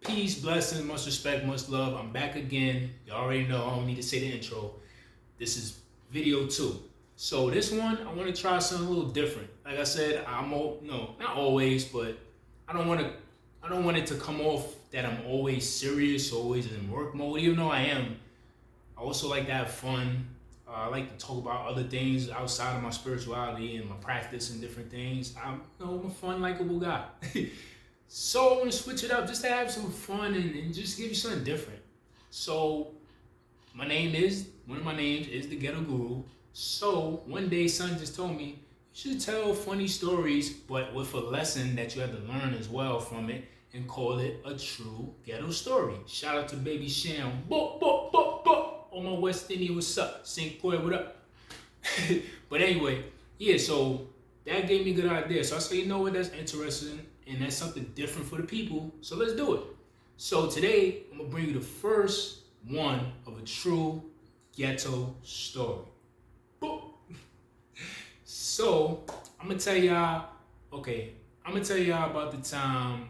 Peace, blessings, much respect, much love. I'm back again. You already know I don't need to say the intro. This is video two. So this one, I want to try something a little different. Like I said, no, not always, but I don't want to. I don't want it to come off that I'm always serious, always in work mode. Even though I am, I also like to have fun. I like to talk about other things outside of my spirituality and my practice and different things. I'm a fun, likable guy. So I want to switch it up just to have some fun and just give you something different. So one of my names is the Ghetto Guru. So one day, son just told me you should tell funny stories, but with a lesson that you have to learn as well from it, and call it a true ghetto story. Shout out to Baby Sham. Bo bo bo bo. On my West Indian, what's up? St. Croix, what up? But anyway, yeah. So that gave me a good idea. So I said, you know what? That's interesting, and that's something different for the people. So let's do it. So today, I'm gonna bring you the first one of a true ghetto story. Boop. So I'm gonna tell y'all. Okay, I'm gonna tell y'all about the time.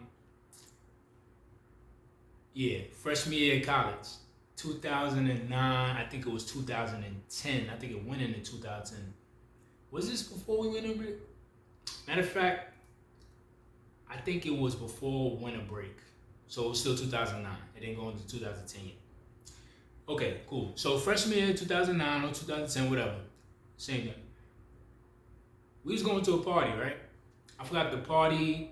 Yeah, freshman year of college, 2009. I think it was 2010. I think it went into 2000. Was this before we went on break? Matter of fact, I think it was before winter break. So it was still 2009. It didn't go into 2010 yet. Okay, cool. So freshman year 2009 or 2010, whatever. Same thing. We was going to a party, right? I forgot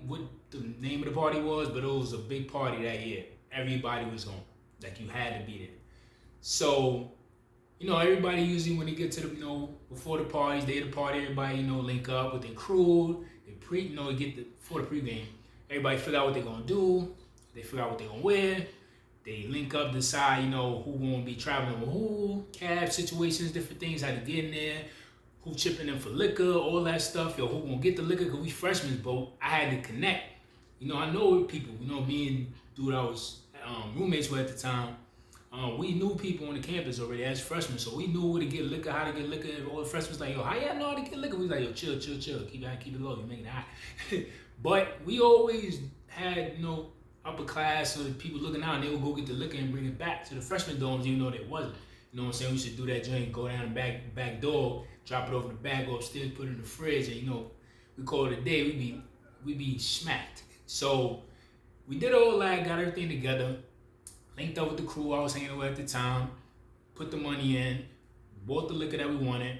what the name of the party was, but it was a big party that year. Everybody was going. Like, you had to be there. So, everybody usually when they get to the, before the parties, day of the party, everybody, link up with their crew. For the pregame. Everybody figure out what they're going to do. They figure out what they're going to wear. They link up, decide, who gonna be traveling with who, cab situations, different things, how to get in there, who chipping in for liquor, all that stuff. Who gonna get the liquor, because we freshmen, but I had to connect. I know people, me and dude I was roommates with at the time, we knew people on the campus already as freshmen, so we knew where to get liquor, how to get liquor. And all the freshmen was like, yo, how y'all know how to get liquor? We was like, yo, chill, keep it low, you making it hot. But we always had, upper class, so people looking out, and they would go get the liquor and bring it back to the freshman dorms, even though they wasn't. You know what I'm saying? We should do that joint, go down the back door, drop it over the bag, go upstairs, put it in the fridge, and we call it a day. We be smacked. So we did all that, got everything together, linked up with the crew I was hanging with at the time, put the money in, bought the liquor that we wanted,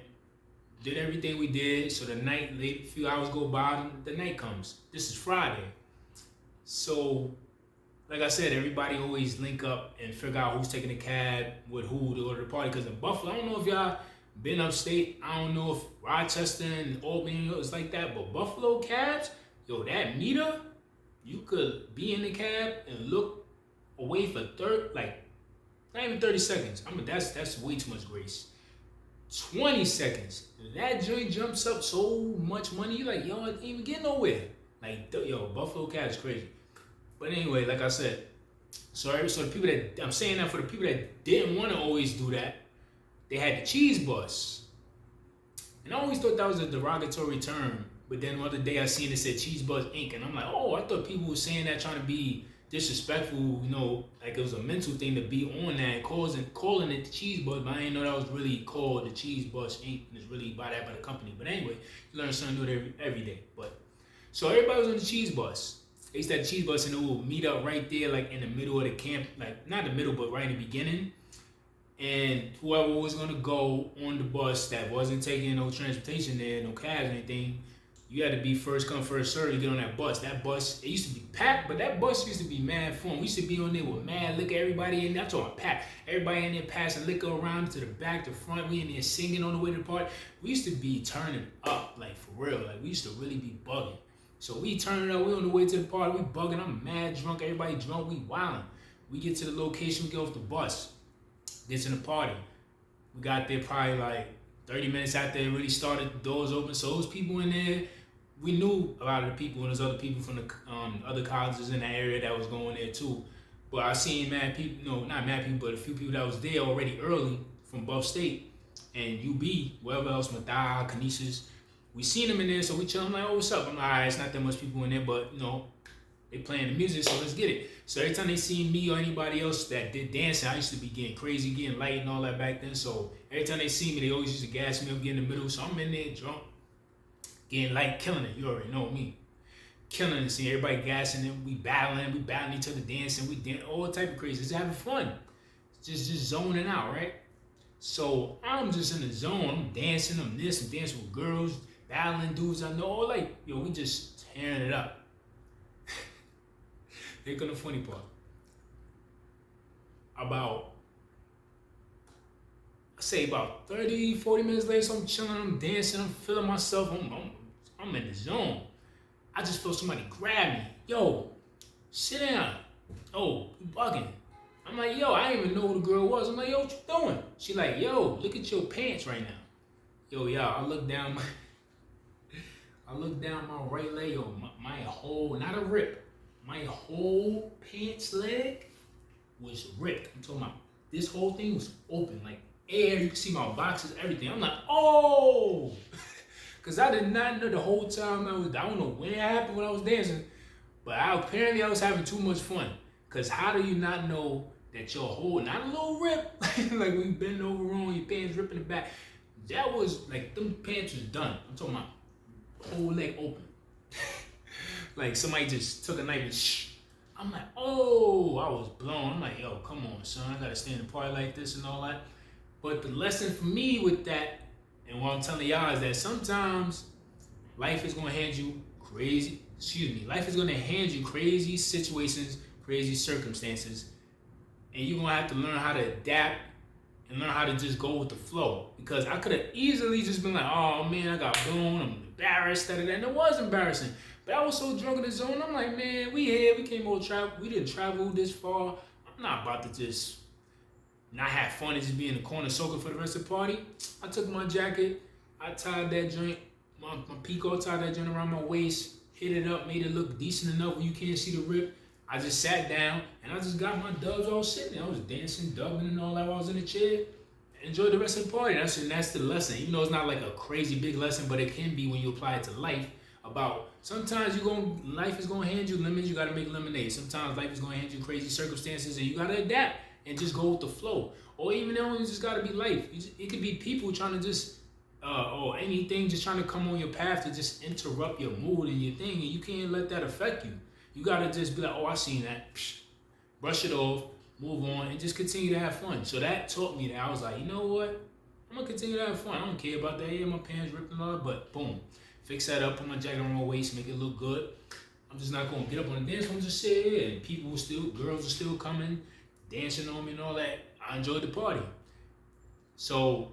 did everything we did. So the night, late, a few hours go by, and the night comes. This is Friday. So like I said, everybody always link up and figure out who's taking a cab with who to go to the party. Because in Buffalo, I don't know if y'all been upstate. I don't know if Rochester and Albany is like that. But Buffalo cabs, that meter, you could be in the cab and look away for not even 30 seconds. That's way too much grace. 20 seconds. That joint jumps up so much money. You're like, I didn't even get nowhere. Buffalo cab is crazy. But anyway, like I said, so the people I'm saying that for the people that didn't want to always do that, they had the cheese bus. And I always thought that was a derogatory term. But then the other day I seen it said Cheese Bus Inc. And I'm like, oh, I thought people were saying that trying to be disrespectful, like it was a mental thing to be on that and calling it the Cheese Bus. But I didn't know that was really called the Cheese Bus Inc. And it's really by the company. But anyway, you learn something new every day. But so everybody was on the cheese bus. They used to have the cheese bus, and it would meet up right there, like in the middle of the camp, like not the middle, but right in the beginning. And whoever was gonna go on the bus that wasn't taking no transportation there, no cabs or anything, you had to be first come, first served to get on that bus. That bus, it used to be packed, but that bus used to be mad fun. We used to be on there with mad liquor, everybody in there, I'm talking packed. Everybody in there passing liquor around to the back, the front, we in there singing on the way to the party. We used to be turning up, like for real, like we used to really be bugging. So we turning up, we on the way to the party, we bugging, I'm mad drunk, everybody drunk, we wilding. We get to the location, we get off the bus, get to the party. We got there probably like 30 minutes after it really started, the doors open. So those people in there, we knew a lot of the people, and there's other people from the other colleges in that area that was going there too. But I seen mad people, not mad people, but a few people that was there already early from Buff State and UB, wherever else, Mathai, Canisius. We seen them in there, so we chilling like, oh, what's up? I'm like, all right, it's not that much people in there, but They playing the music, so let's get it. So every time they see me or anybody else that did dancing, I used to be getting crazy, getting light and all that back then. So every time they see me, they always used to gas me up, get in the middle. So I'm in there drunk, getting light, killing it. You already know me. Killing it, seeing everybody gassing them. We battling each other, dancing, we dance, all type of crazy. Just having fun. Just zoning out, right? So I'm just in the zone. I'm dancing, I'm dancing with girls, battling dudes I know. All like, yo, we just tearing it up. Here come the funny part. About 30, 40 minutes later, so I'm chilling, I'm dancing, I'm feeling myself, I'm in the zone. I just feel somebody grab me. Yo, sit down. Oh, you bugging. I'm like, yo, I didn't even know who the girl was. I'm like, yo, what you doing? She like, yo, look at your pants right now. Yo, y'all, I look down my right leg, yo, my whole, not a rip, my whole pants leg was ripped. I'm talking about this whole thing was open, like air. You can see my boxes, everything. I'm like, oh, because I did not know the whole time I don't know when it happened when I was dancing, but apparently I was having too much fun. Because how do you not know that your whole, not a little rip, like when you bend over wrong, your pants ripping the back. That was like, them pants was done. I'm talking about whole leg open. Like somebody just took a knife and I'm like, oh, I was blown. I'm like, yo, come on, son, I gotta stand in the party like this and all that. But the lesson for me with that, and what I'm telling y'all is that sometimes life is gonna hand you life is gonna hand you crazy situations, crazy circumstances, and you're gonna have to learn how to adapt and learn how to just go with the flow. Because I could have easily just been like, oh man, I got blown, I'm embarrassed, and it was embarrassing. But I was so drunk in the zone, I'm like, man, we here, we came over travel, we didn't travel this far. I'm not about to just not have fun and just be in the corner soaking for the rest of the party. I took my jacket, I tied that joint, my Pico, tied that joint around my waist, hit it up, made it look decent enough where you can't see the rip. I just sat down and I just got my dubs all sitting there. I was dancing, dubbing and all that while I was in the chair. Enjoyed the rest of the party. That's the lesson. Even though it's not like a crazy big lesson, but it can be when you apply it to life. About sometimes life is gonna hand you lemons, you gotta make lemonade. Sometimes life is gonna hand you crazy circumstances and you gotta adapt and just go with the flow. Or even though it's just gotta be life. It could be people trying to just or anything just trying to come on your path to just interrupt your mood and your thing, and you can't let that affect you. You gotta just be like, oh, I seen that. Psh, brush it off, move on, and just continue to have fun. So that taught me that I was like, you know what? I'm gonna continue to have fun. I don't care about that. Yeah, my pants ripped and all that, but boom. Fix that up, put my jacket on my waist, make it look good. I'm just not gonna get up on the dance floor and just sit here. And girls are still coming, dancing on me and all that. I enjoyed the party. So,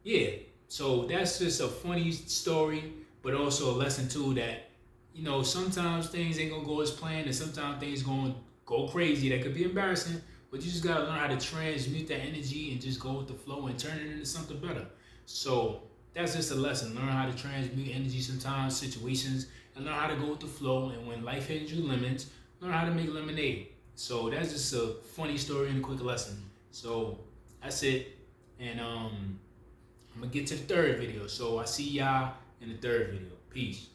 yeah. So that's just a funny story, but also a lesson too that, you know, sometimes things ain't gonna go as planned and sometimes things gonna go crazy. That could be embarrassing, but you just gotta learn how to transmute that energy and just go with the flow and turn it into something better. So that's just a lesson. Learn how to transmute energy sometimes, situations, and learn how to go with the flow. And when life hands you lemons, learn how to make lemonade. So that's just a funny story and a quick lesson. So that's it. And I'm gonna get to the third video. So I see y'all in the third video. Peace.